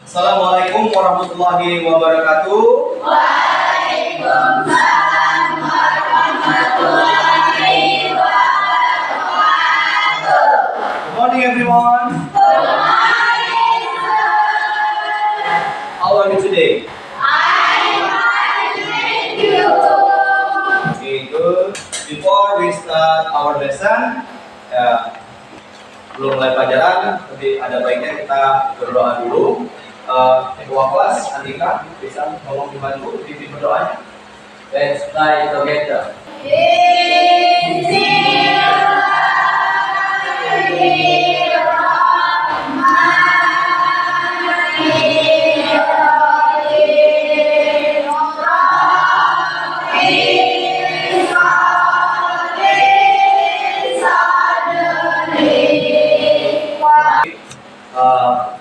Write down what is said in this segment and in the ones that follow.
Assalamualaikum warahmatullahi wabarakatuh. Waalaikumsalam warahmatullahi wabarakatuh. Good morning, everyone. Good morning, sir. How are you today? I'm fine, thank you. Okay, good. Before we start our lesson, belum mulai pelajaran, tapi ada baiknya kita berdoa dulu. Ketua kelas, Andika, bisa tolong dibantu pimpin berdoanya. Let's try together.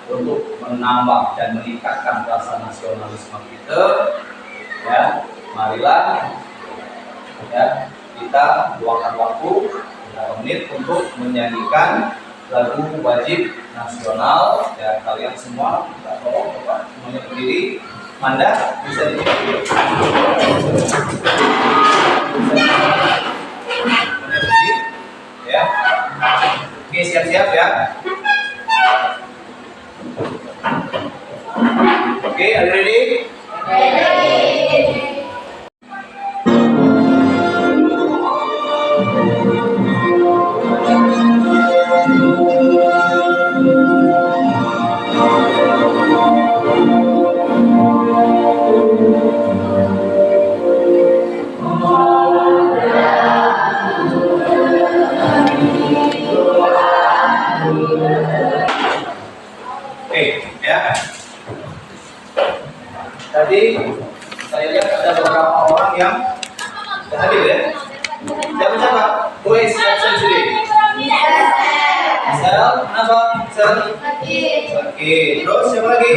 Untuk menambah dan meningkatkan rasa nasionalisme kita, ya, marilah ya kita luangkan waktu beberapa menit untuk menyanyikan lagu wajib nasional. Ya, kalian semua kita tolong coba semuanya berdiri. Manda bisa berdiri. Ya. Oke, siap-siap ya. Okay, are you ready? Tadi saya lihat ada beberapa orang yang sudah hadir ya. Siapa? Who is absent today? Sel, kenapa? Sel? Sakit. Terus siapa lagi?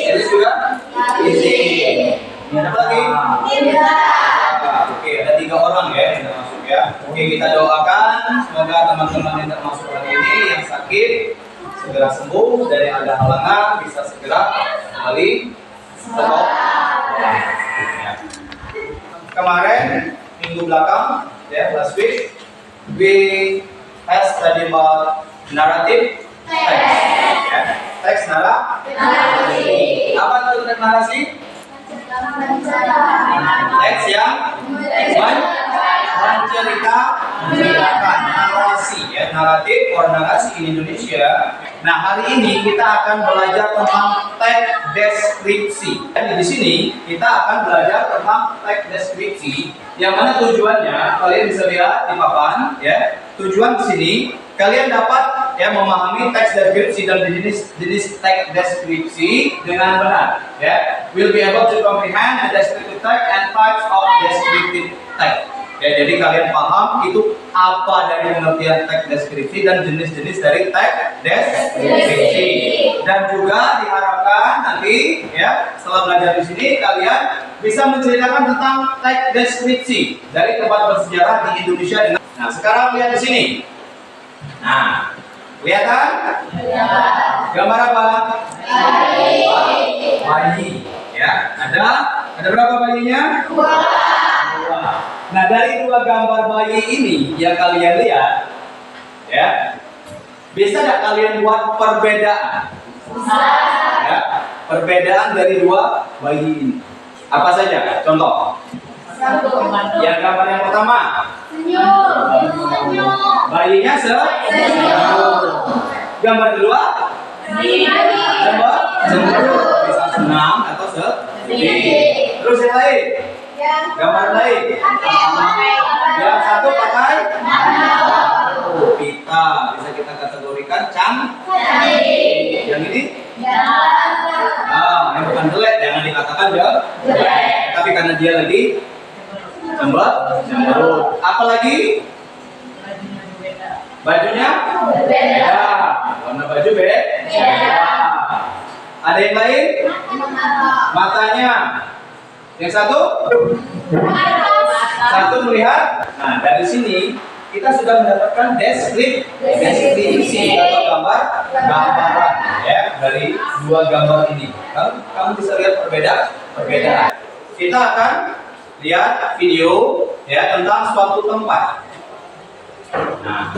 Elis juga? Izzy. Siapa lagi? Oke, ada 3 orang ya yang termasuk ya. Oke, kita doakan semoga teman-teman yang termasuk hari ini yang sakit segera sembuh, dari ada halangan bisa segera kembali sekolah. Ya. Kemarin minggu belakang ya, last week we has study about narrative text. Ya. Teks narasi. Apa itu teks narasi? Teks yang menceritakan narasi ya, naratif or narasi in Indonesia. Nah, hari ini kita akan belajar tentang teks deskripsi. Dan di sini kita akan belajar tentang teks deskripsi yang mana tujuannya kalian bisa lihat di papan ya. Tujuan di sini kalian dapat ya memahami teks deskripsi dan jenis teks deskripsi dengan benar ya. Will be able to comprehend the descriptive text and types of descriptive text. Ya, jadi kalian paham itu apa dari pengertian teks deskripsi dan jenis-jenis dari teks deskripsi. Dan juga diharapkan nanti ya setelah belajar di sini kalian bisa menceritakan tentang teks deskripsi dari tempat bersejarah di Indonesia dengan. Nah, sekarang lihat di sini. Nah, kelihatan? Gambar apa? Bayi. Ya, ada berapa bayinya? 2. Nah, dari 2 gambar bayi ini yang kalian lihat, ya, bisa nggak kalian buat perbedaan? Ya, perbedaan dari 2 bayi ini. Apa saja? Contoh. Yang gambar yang pertama. Bayinya senyum. Gambar kedua. Cemberut. Bisa senang atau sedih. Terus yang lain. Gambar lain. Yang satu pakai pita, bisa kita kategorikan cantik. Yang ini? Yang bukan jelek, jangan dikatakan jelek. Tapi karena dia lagi cemberut. Apa lagi? Bajunya beda. Warna baju beda. Ada yang lain? Matanya. Yang satu? Satu melihat. Nah, dari sini kita sudah mendapatkan deskripsi atau gambaran ya dari dua gambar ini. Kamu bisa lihat perbedaan. Kita akan lihat video ya tentang suatu tempat. Nah,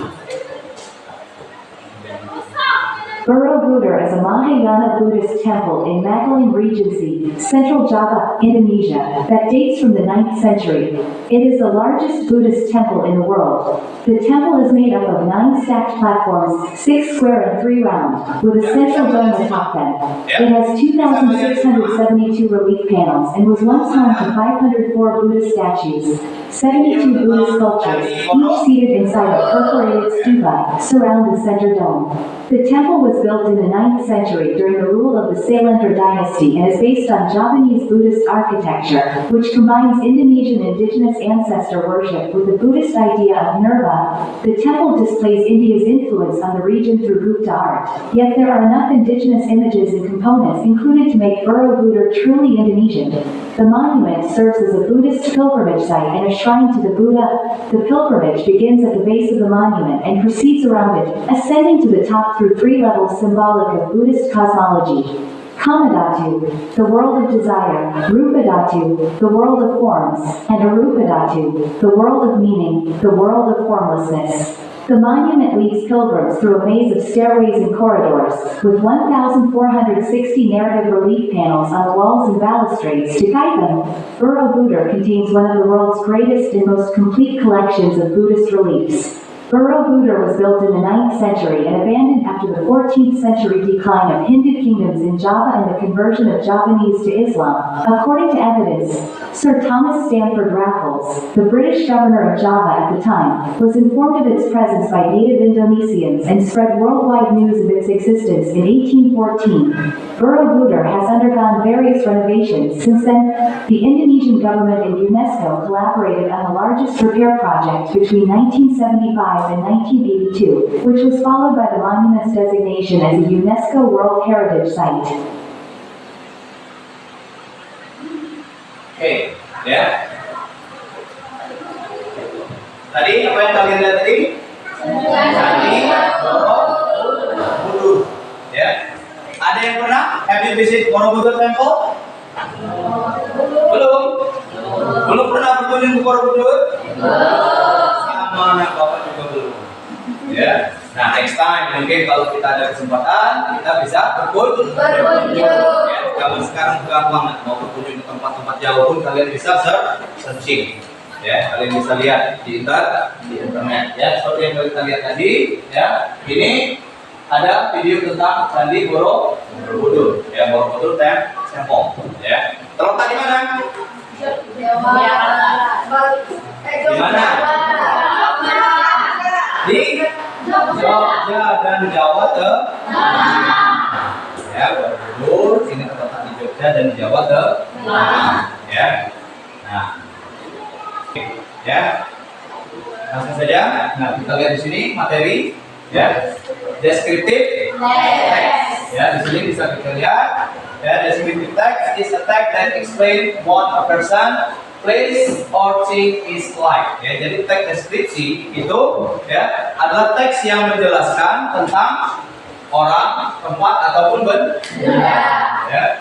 Borobudur is a Mahayana Buddhist temple in Magalang Regency, Central Java, Indonesia, that dates from the 9th century. It is the largest Buddhist temple in the world. The temple is made up of 9 stacked platforms, 6 square and 3 round, with a central dome atop them. It has 2,672 relief panels and was once home to 504 Buddhist statues, 72 Buddhist sculptures, each seated inside a perforated stupa, surround the center dome. The temple was built in the 9th century during the rule of the Sailendra dynasty and is based on Javanese Buddhist architecture, which combines Indonesian indigenous ancestor worship with the Buddhist idea of nirvana. The temple displays India's influence on the region through Gupta art, yet there are enough indigenous images and components included to make Borobudur truly Indonesian. The monument serves as a Buddhist pilgrimage site and a shrine to the Buddha. The pilgrimage begins at the base of the monument and proceeds around it, ascending to the top through 3 levels symbolic of Buddhist cosmology. Kamadhatu, the world of desire, Rupadhatu, the world of forms, and Arupadhatu, the world of meaning, the world of formlessness. The monument leads pilgrims through a maze of stairways and corridors, with 1,460 narrative relief panels on the walls and balustrades to guide them. Borobudur contains one of the world's greatest and most complete collections of Buddhist reliefs. Borobudur was built in the 9th century and abandoned after the 14th century decline of Hindu kingdoms in Java and the conversion of Javanese to Islam. According to evidence, Sir Thomas Stamford Raffles, the British governor of Java at the time, was informed of its presence by native Indonesians and spread worldwide news of its existence in 1814. Borobudur has undergone various renovations since then. The Indonesian government and UNESCO collaborated on the largest repair project between 1975 and 1982, which was followed by the monument's designation as a UNESCO World Heritage Site. Oke, ya. Tadi apa yang kalian lihat tadi? Candi Borobudur. Ya. Ada yang pernah have you visit Borobudur Temple? Belum? Belum pernah berkunjung ke Borobudur? Sama anak bapak juga belum. Ya. Nah, next time mungkin kalau kita ada kesempatan kita bisa berkunjung. Ya, kalau sekarang enggak banget mau berkunjung ke tempat-tempat jauh pun kalian bisa searching. Ya, kalian bisa lihat di internet. Ya, seperti yang kita lihat tadi. Ya, ini ada video tentang Candi Borobudur. Ya, Borobudur Temple. Ya, terletak di mana? Di mana? Di Jogja dan Jawa Tengah. Ya, Borobudur ini terletak di Jogja dan di Jawa Tengah. Ya. Nah. Ya. Langsung saja. Nah, kita lihat di sini materi ya. Descriptive text. Ya, di sini bisa kita lihat ya, descriptive text is a text that explain what a person, place or thing is like. Ya, jadi teks deskripsi itu ya adalah teks yang menjelaskan tentang orang, tempat ataupun benda. Ya.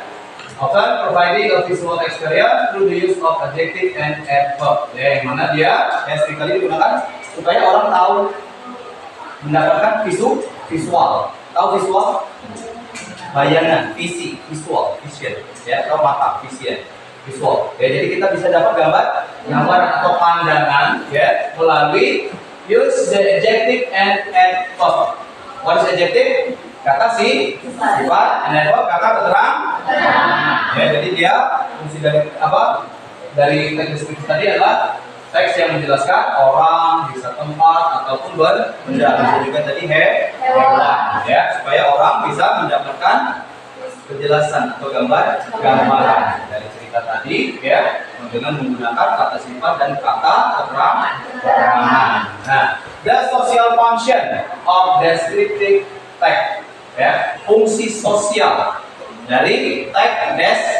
Often providing a visual experience through the use of adjective and adverb. Ya, yang mana dia seringkali digunakan supaya orang tahu mendapatkan visual. Tahu visual? Bayangan, visual, vision. Ya, atau mata, vision. Visual. Ya, jadi kita bisa dapat gambaran atau pandangan ya melalui use the adjective and adverb. What is adjective? Kata sifat, and adverb kata keterangan. Ya, jadi dia fungsi dari apa? Dari teks deskripsi tadi adalah teks yang menjelaskan orang, bisa tempat ataupun benda. Bisa juga tadi hewan. Ya, supaya orang bisa mendapatkan penjelasan atau gambaran dari cerita tadi ya dengan menggunakan kata sifat dan kata keterangan. Nah, the social function of descriptive text ya, fungsi sosial dari teks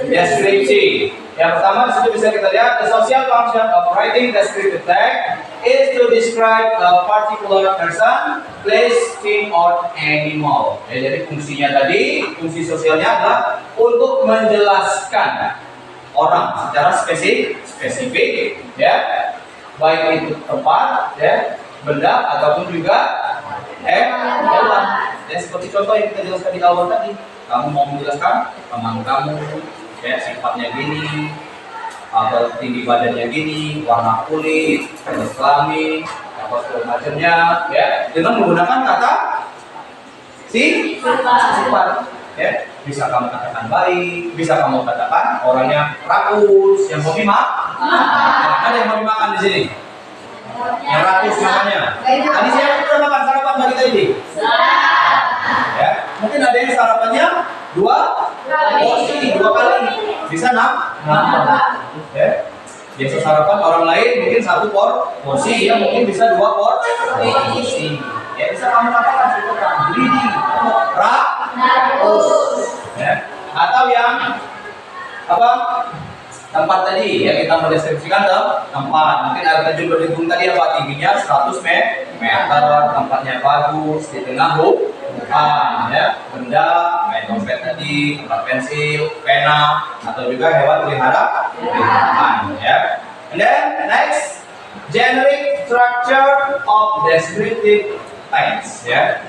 deskripsi. Yang pertama di situ bisa kita lihat the social function of writing descriptive text is to describe a particular person, place, thing, or animal. Ya, jadi fungsinya tadi, fungsi sosialnya adalah untuk menjelaskan orang secara spesifik, ya, baik itu tempat, ya, benda ataupun juga hewan. Ya, seperti contoh yang kita jelaskan di awal tadi, kamu mau menjelaskan teman kamu, ya, sifatnya gini, atau tinggi badannya gini, warna kulit, jenis kelamin, apa segala macamnya, ya, dengan menggunakan kata sifat, ya. Bisa kamu katakan baik, bisa kamu katakan orangnya rakus, yang hobi ada yang hobi makan di sini, yang rakus makannya. Tadi saya udah makan sarapan pagi tadi, ya. Mungkin ada yang sarapannya dua porsi, 2 kali, bisa 6. Ya. Biasa sarapan orang lain mungkin 1 porsi, ya mungkin bisa 2 porsi. Ya, bisa kamu katakan seperti greedy, rakus, ya. Atau yang apa? Tempat tadi, ya, kita mendeskripsikan tempat. Mungkin air terjun berhitung tadi apa, tingginya 100 meter, tempatnya bagus, di tengah hutan, ya. Benda, kayak dompet tadi, tempat pensil, pena, atau juga hewan peliharaan, ya. And then next, generic structure of descriptive text, ya.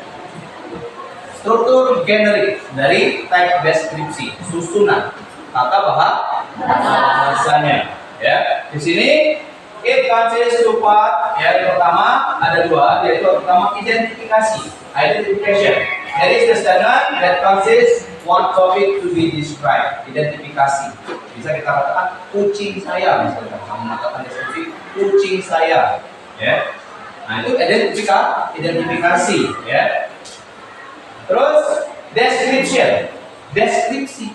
Struktur generik dari teks deskripsi, susunan kata bahasanya, ya. Di sini it consists of part, ya. Yang pertama ada 2, yaitu pertama identifikasi, identification. That is the statement that consists one topic to be described. Identifikasi. Bisa kita katakan kucing saya, misalnya kamu mengatakan deskripsi kucing saya, ya. Nah, itu identifikasi, ya. Terus description, deskripsi,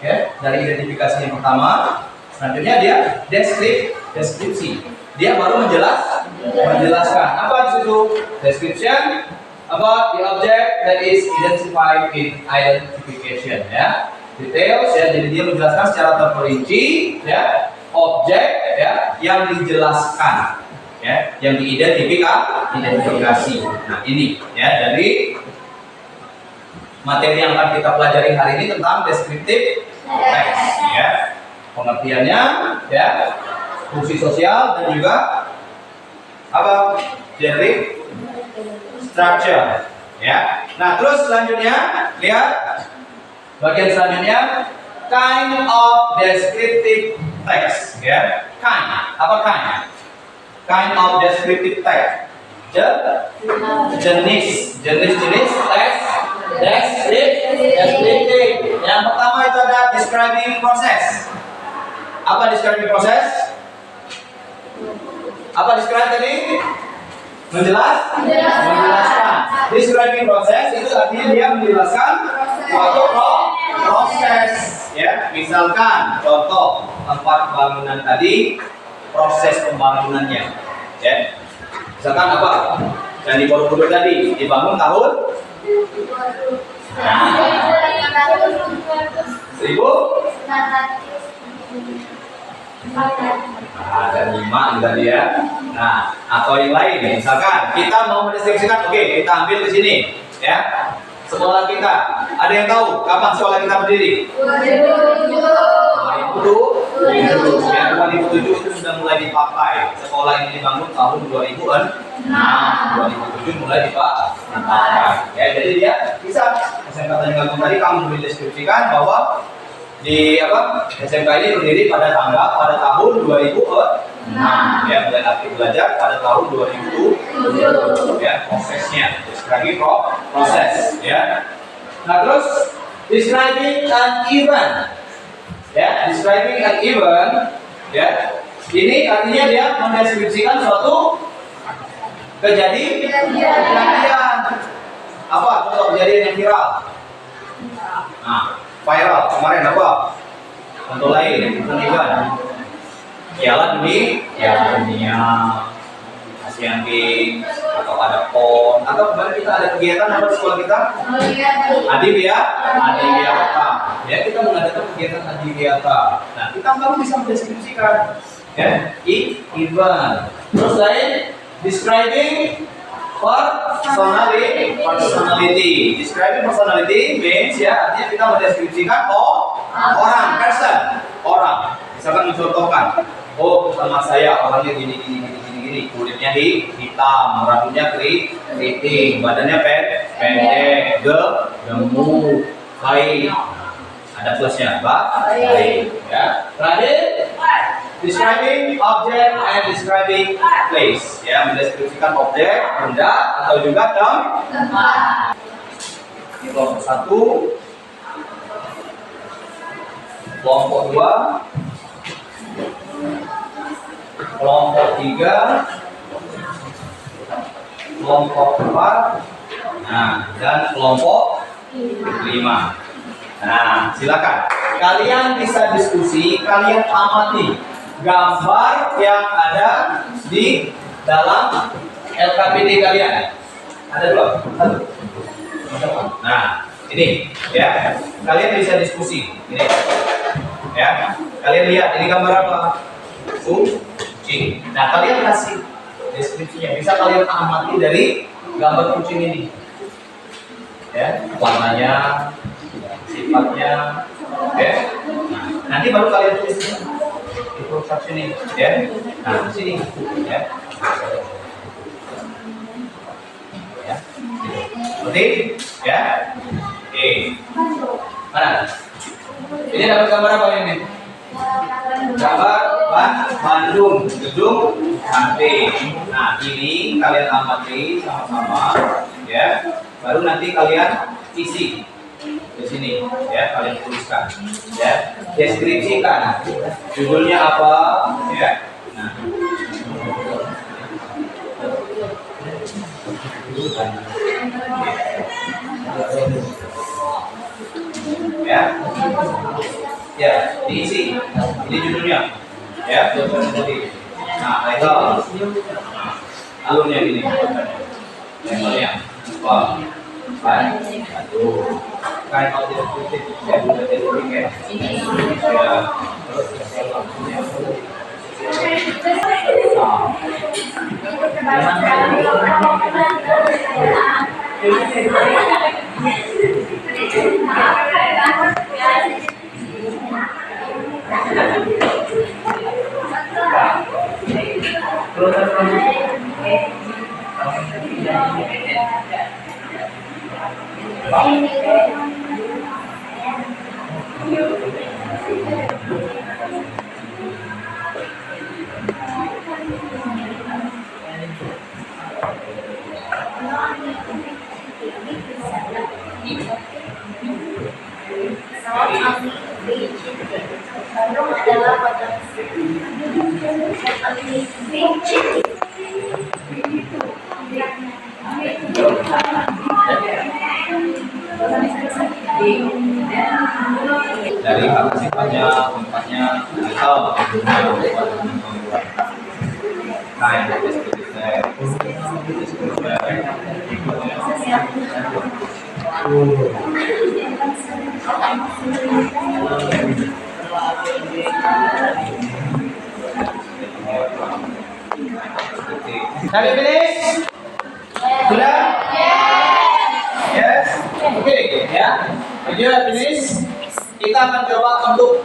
ya. Dari identifikasi yang pertama, selanjutnya dia deskripsi. Dia baru menjelaskan. Apa di situ? Description about the object that is identified in identification, ya. Details, ya. Jadi dia menjelaskan secara terperinci, ya, objek, ya, yang dijelaskan, ya, yang diidentifikasi. Nah, ini, ya, dari materi yang akan kita pelajari hari ini tentang descriptive text, ya. Pengertiannya, ya, fungsi sosial dan juga apa? Generic structure, ya. Nah, terus selanjutnya lihat bagian selanjutnya, kind of descriptive text, ya. Kind, apa kind? Kind of descriptive text. Jenis teks descriptive. Yang pertama itu ada describing process. Apa describing process? Apa describe tadi? Menjelaskan. Describing process itu artinya dia menjelaskan suatu proses, ya. Misalkan contoh tempat bangunan tadi, proses pembangunannya, ya. Misalkan apa? Candi Borobudur tadi dibangun tahun 1000. Ada 5 tadi, ya. Nah, atau yang lain, misalkan kita mau mendeskripsikan, oke, kita ambil di sini, ya. Sekolah kita, ada yang tahu kapan sekolah kita berdiri? 2007. Ya, 2007 itu sudah mulai dipakai. Sekolah ini dibangun tahun 2006. 2007 mulai dipakai. Ya, jadi dia bisa SMK Tanjung Agung tadi kamu mendeskripsikan bahwa di apa? SMK ini berdiri pada tahun 2006. Ya, mulai aktif belajar pada tahun 2007. Ya, prosesnya. Describing proses, ya. Nah, terus describing an event. Ya, describing an event, ya. Ini artinya dia mendeskripsikan suatu kejadian. Apa contoh kejadian yang viral? Nah, viral kemarin apa? Contoh lain, event. Piala dunia, Asian Games, atau ada PON, atau kemarin kita ada kegiatan apa di sekolah kita? Adiwiyata. Ya, kita mengadakan kegiatan Adiwiyata. Nah, kita baru bisa mendeskripsikan, ya, event. Terus lain Describing personality. Describing personality means ya, artinya kita mendeskripsikan orang, person, orang. Misalkan mencontohkan, oh sama saya orangnya gini, kulitnya hitam, rambutnya keriting, badannya pendek, gemuk, baik. Ada plusnya, baik. Ya. Terakhir, describing object and describing place. Ya, mendeskripsikan objek, benda atau juga tempat. Kelompok 1, kelompok 2, kelompok 3, kelompok 4, nah, dan kelompok 5. Nah, silakan. Kalian bisa diskusi, kalian amati gambar yang ada di dalam LKPD kalian. Ada 2, 1. Nah, ini ya. Kalian bisa diskusi. Ini. Ya. Kalian lihat ini gambar apa? Kucing. Nah, kalian kasih deskripsinya. Bisa kalian amati dari gambar kucing ini. Ya, warnanya, sifatnya, ya. Nah, nanti baru kalian tulis di caption ini, ya. Nah, di sini, ya. Ya. Seperti, ya. Oke. Mana? Ini dapat gambar apa ini? Gambar Bandung, gedung cantik. Nah, ini kalian amati sama-sama, ya. Baru nanti kalian isi di sini, ya. Kalian tuliskan, ya. Deskripsikan judulnya apa, ya. Nah, ya. Ya, diisi. Ini judulnya, ya. Nah, title. Alurnya gini. Levelnya. Wah. Baik. Aduh. Kind of descriptive. Ya, udah descriptive. Ya. Dari apa sifatnya, tempatnya, atau Have you finished? Sudah? Yes? Oke, ya. Sudah finish? Kita akan coba untuk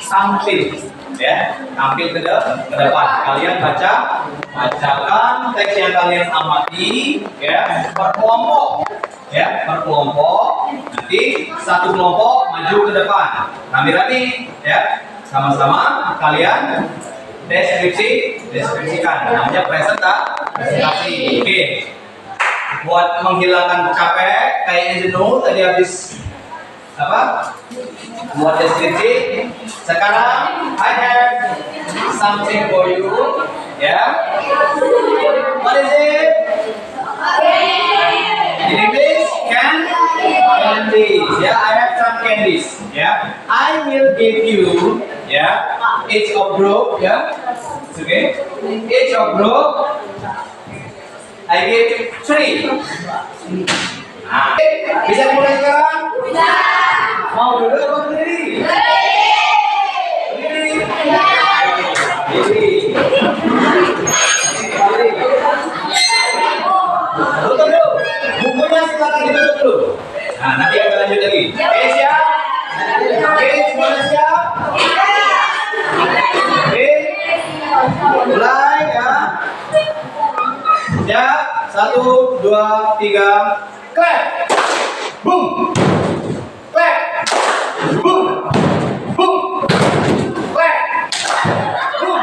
tampil, ya. Tampil ke depan. Kalian bacakan teks yang kalian amati, ya. Berkelompok, ya. Berkelompok. Nanti satu kelompok maju ke depan. Rame-rame, ya. Sama-sama kalian deskripsikan. Namanya presentasi. Oke. Buat menghilangkan capek, kayaknya jenuh tadi habis apa? Buat deskripsi. Sekarang I have something for you. Ya. What is it? In English, candies. Ya, I have some candies. Ya, I will give you. Ya, each of group. Ya, okay. Each of group. I give 3. Nah, bisa dimulai sekarang? Bisa. Mau dulu apa berdiri? Berdiri. Berdiri. lagi. Oke, siap? Oke, semuanya siap? Oke, mulai ya. Siap? 1, 2, 3, clap. Boom. Clap. Boom. Boom. Clap. Boom.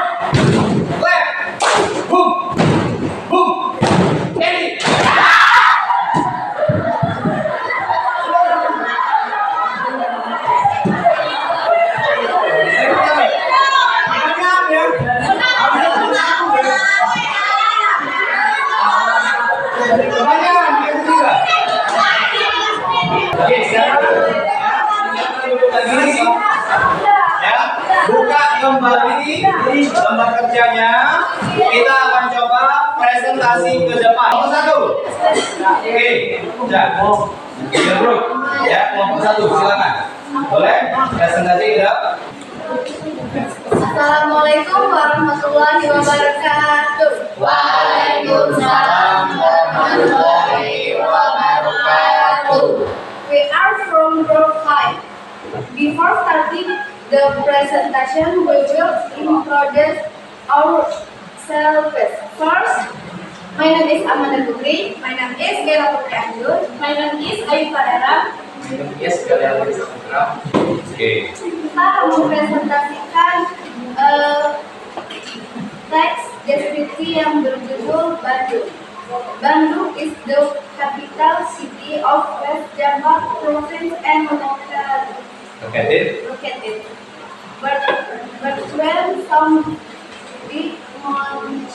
Clap. Boom. Boom. Ready. Kebanyakan yang ketiga. Oke, sekarang lagi ya, buka kembali lembar kerjanya. Kita akan coba presentasi ke depan. Nomor 1. Oke, ya, ya, kelompok 1 silakan. Boleh presentasi ke depan. Assalamualaikum warahmatullahi wabarakatuh. Waalaikumsalam warahmatullahi wabarakatuh. We are from Group 5. Before starting the presentation, we will introduce ourselves. First, my name is Amanda Putri. My name is Bella Putri Anjur. My name is Ayu Padara. Yes, kalian bisa program. Oke. Kita mempresentasikan teks deskripsi yang berjudul Bandung. Bandung is the capital city of West Java province and located. But when some big mountain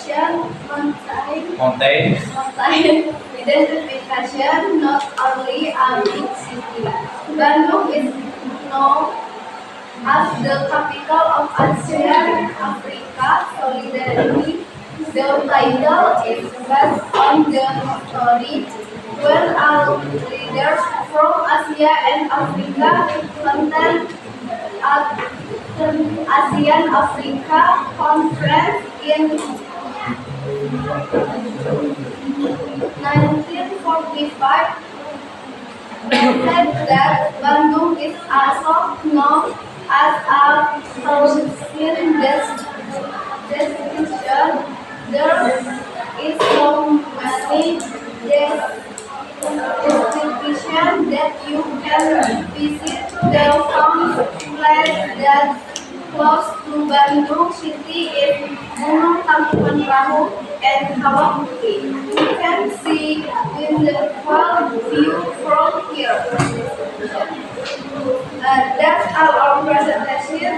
identification, not only a big city. Bandung is known as the capital of ASEAN Africa Solidarity. The title is based on the story when our leaders from Asia and Africa convened at the ASEAN Africa Conference in 1945. Said that Bandung is also known as a tourism destination. There is so many destinations that you can visit. There are some places that close to Bandung city is Gunung Tangkuban Perahu and Kawah Putih. You can see wonderful view from here. That's our presentation.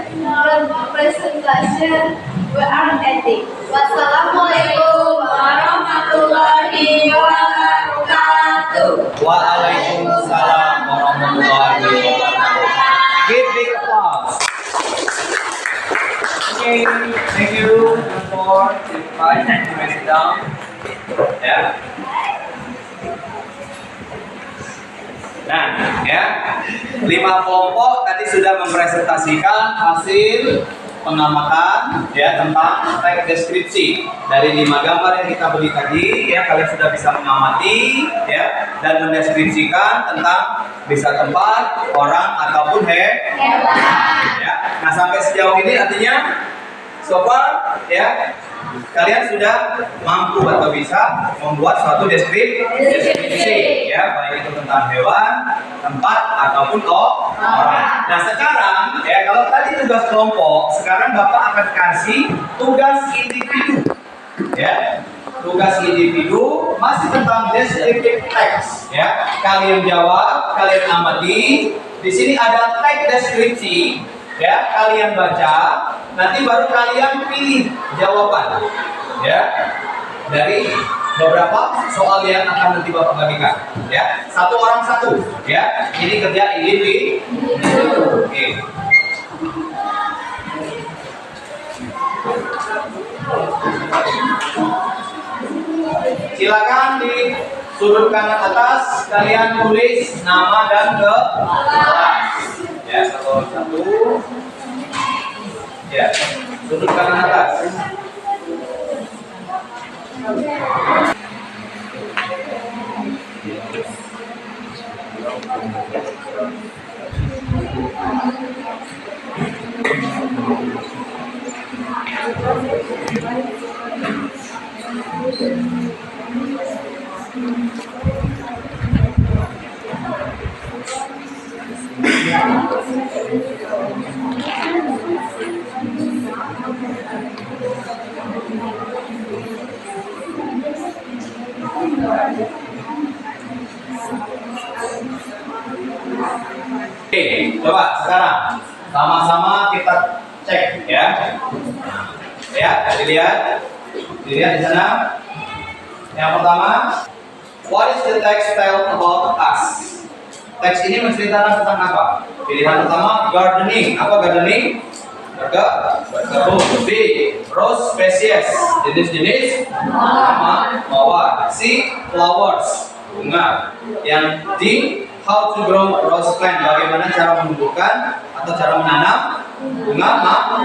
We are ending. Wassalamualaikum warahmatullahi wabarakatuh. Waalaikumsalam warahmatullahi wabarakatuh. Give big applause. Okay, thank you for the invite. You may sit down. Ya. Nah, ya, 5 kelompok tadi sudah mempresentasikan hasil pengamatan ya tentang teks deskripsi dari 5 gambar yang kita beli tadi ya. Kalian sudah bisa mengamati ya dan mendeskripsikan tentang bisa tempat, orang ataupun hewan ya. Nah, sampai sejauh ini artinya so far ya kalian sudah mampu atau bisa membuat suatu deskripsi ya, baik itu tentang hewan, tempat ataupun orang. Nah, sekarang ya kalau tadi tugas kelompok, sekarang Bapak akan kasih tugas individu ya. Tugas individu masih tentang descriptive text ya. Kalian jawab, kalian amati. Di sini ada teks deskripsi ya, kalian baca, nanti baru kalian pilih jawaban ya dari beberapa soal yang akan nanti Bapak bagikan ya. 1 orang 1 ya. Ini kerja individu. Oke. Silakan di sudut kanan atas kalian tulis nama dan kelas. Ya, 1 ya, sudut kanan atas. Oke, coba sekarang sama-sama kita cek ya. Ya, dilihat di sana. Yang pertama, what is the text tell about us? Teks ini menceritakan tentang apa? Pilihan pertama, gardening. Apa gardening? Berkebun. B, rose species. Jenis-jenis mawar. C, flowers. Bunga. Yang D, how to grow rose plant. Bagaimana cara menumbuhkan atau cara menanam bunga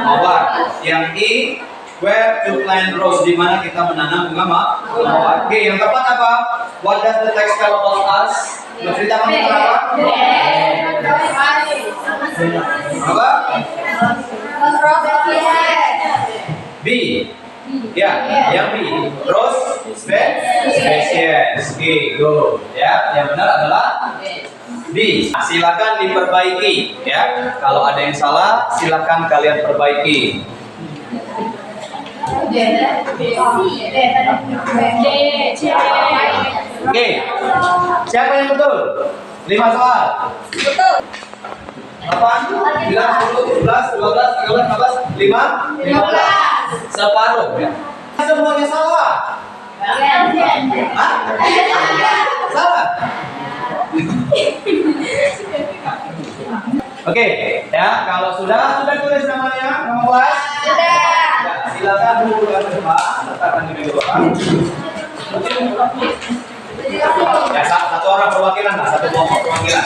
mawar. Yang E, where to plant rose. Di mana kita menanam bunga mawar. Oke, yang tepat apa? What does the text tell about us? Menceritakan tentang apa? Apa? B. Ya, yang B. Rose species. Oke, go. Ya, yang benar adalah B. Silakan diperbaiki. Ya, kalau ada yang salah, silakan kalian perbaiki. Oke, siapa yang betul? 5 soal. Betul. 8, 9, 10, 11, 12, 13, 14, 5, 15. Separuh ya. Semuanya salah. Hah? Salah. Oke, ya kalau sudah tulis namanya, nama kelas. Sudah. Ya, silakan dulu ke depan, letakkan di meja depan. Ya, satu orang perwakilan lah, satu kelompok perwakilan.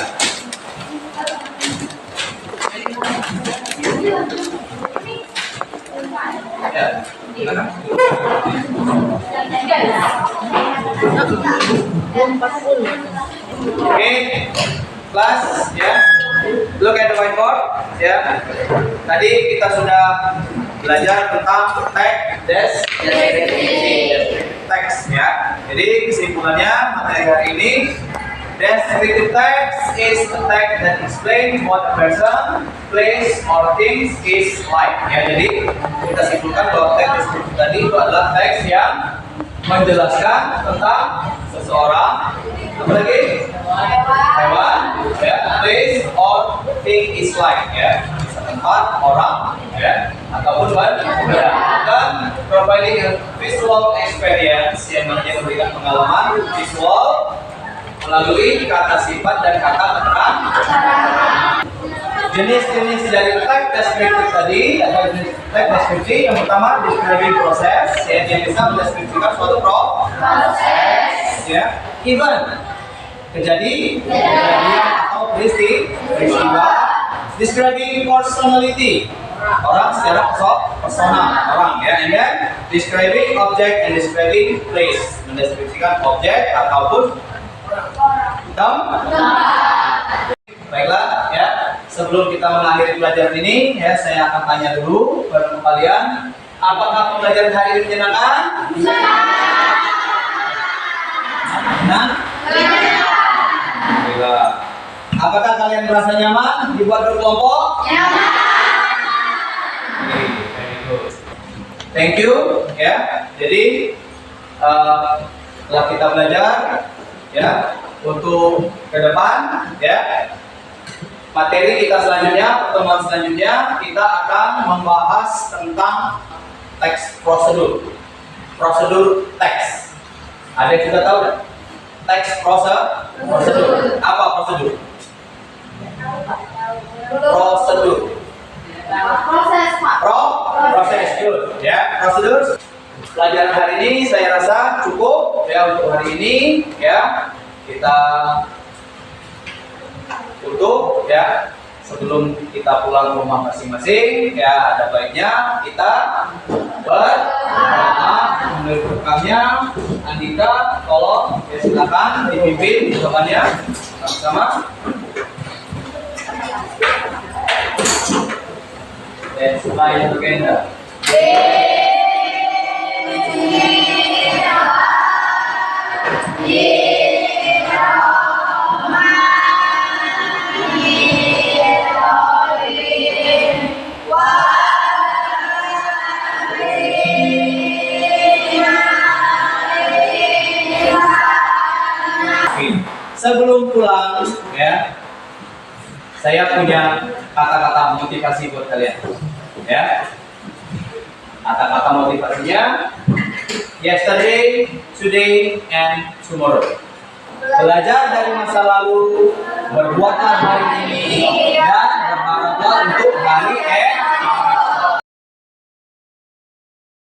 Ya, silakan. Oke, kelas ya. Look at the whiteboard ya. Tadi kita sudah belajar tentang teks, descriptive text ya. Jadi kesimpulannya materi hari ini, descriptive text is a text that explains what a person, place, or things is like. Ya, jadi kita simpulkan bahwa teks deskriptif tadi itu adalah teks yang menjelaskan tentang seseorang, apa lagi? Hewan, ya, place or thing is like, ya, tempat, orang, ya, ataupun benda, dan providing a visual experience yang memberikan pengalaman visual melalui kata sifat dan kata keterangan. Jenis-jenis dari teks deskriptif tadi adalah teks deskripsi. Yang pertama describing proses, ya, yang bisa mendeskripsikan suatu proses, ya, event, kejadian atau peristiwa. Describing personality, orang secara persona orang, ya, and then describing object and describing place, mendeskripsikan objek ataupun tempat. Baiklah, ya. Sebelum kita mengakhiri pelajaran ini, ya, saya akan tanya dulu kepada kalian, apakah pembelajaran hari ini menyenangkan? Nah, baiklah. Apakah kalian merasa nyaman dibuat berkelompok? Nyaman. Thank you, ya. Jadi setelah kita belajar, ya, untuk ke depan, ya, materi kita selanjutnya, pertemuan selanjutnya kita akan membahas tentang teks prosedur teks. Ada yang sudah tahu? Teks prosedur. Apa prosedur? Prosedur. Proses, Pak. Proses, good. Ya, prosedur. Pelajaran hari ini saya rasa cukup, ya, untuk hari ini, ya. Kita tutup, ya. Sebelum kita pulang ke rumah masing-masing, ya, ada baiknya kita berdoa. Menurut rekamnya, Andika, tolong, ya, silakan dipimpin doanya. Sama-sama. Let's smile together. Oke. Sebelum pulang ya, saya punya kata-kata motivasi buat kalian. Ya. Kata-kata motivasinya yesterday, today, and tomorrow. Belajar dari masa lalu, berbuatlah hari ini dan berharaplah untuk hari